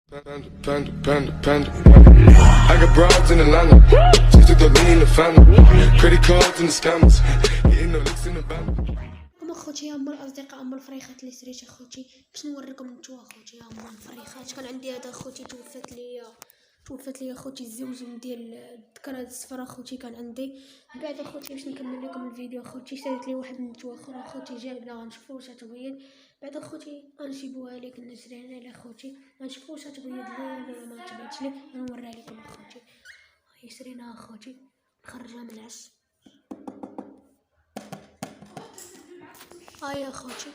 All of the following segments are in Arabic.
Panda. I got broads in Atlanta. Just took the lean in the family. Credit cards and the scammers. Getting no licks in the band. كما اخوتي يا هما الاصدقاء، هما الفريخات اللي شريت اخوتي باش نوريكم نتوما اخوتي. يا هما الفريخات، كان عندي هذا اخوتي توفت لي اخوتي الزوج ديال الذكرى الصفراء اخوتي كان عندي. بعد اخوتي باش نكمل لكم الفيديو اخوتي شريت لي واحد النتوه اخرى اخوتي جايبنا، غنشوفوا واش تبيض. بعد اخوتي غنجيبوها لك، نشريها لها اخوتي، غنشوفوا واش تبيض لي ولا ما تبيضش لي، غنوريها لكم اخوتي. هي شريناها اخوتي، نخرجها من العش. هاي اخوتي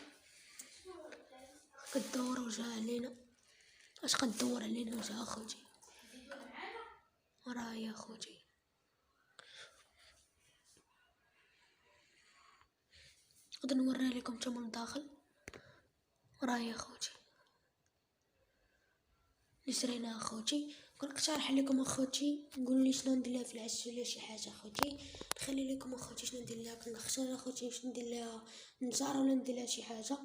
كدور وجهها علينا، اش كدور علينا وجهها اخوتي. راه يا اخوتي غادي نوريها لكم حتى من الداخل. راه يا اخوتي اللي شريناها اخوتي. كنقترح عليكم اخوتي نقول لي شنو ندير لها في العش ولا شي حاجه اخوتي. نخلي لكم اخوتي شنو ندير لها، كنختار اخوتي واش ندير لها نجار ولا ندير لها شي حاجه.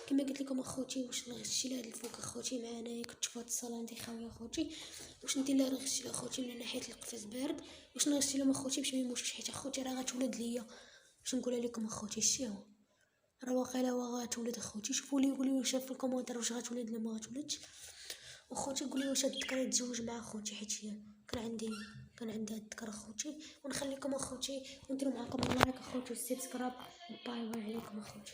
كما قلت لكم اخوتي واش نغشي لها الفوق اخوتي. معنا كنت في هاد الصاله عندي خاويه اخوتي، واش ندير لها نغسل اخوتي من ناحيه القفص بارد، واش نغسل لهم اخوتي باش ما يموتوش، حيت اخوتي راه غتولد ليا. باش نقولها لكم اخوتي شتي هو راه واقيلا غتولد اخوتي. شوفوا لي قولوا واش في الكومونتير واش غتولد ولا ما غتولدش اخوتي. قولي واش هاد الذكرى يتزوج مع اخوتي، حيت هي كان عندي هاد الذكرى اخوتي. ونخليكم اخوتي ونديروا معكم اللايك اخوتي والسبسكرايب. باي باي عليكم اخوتي.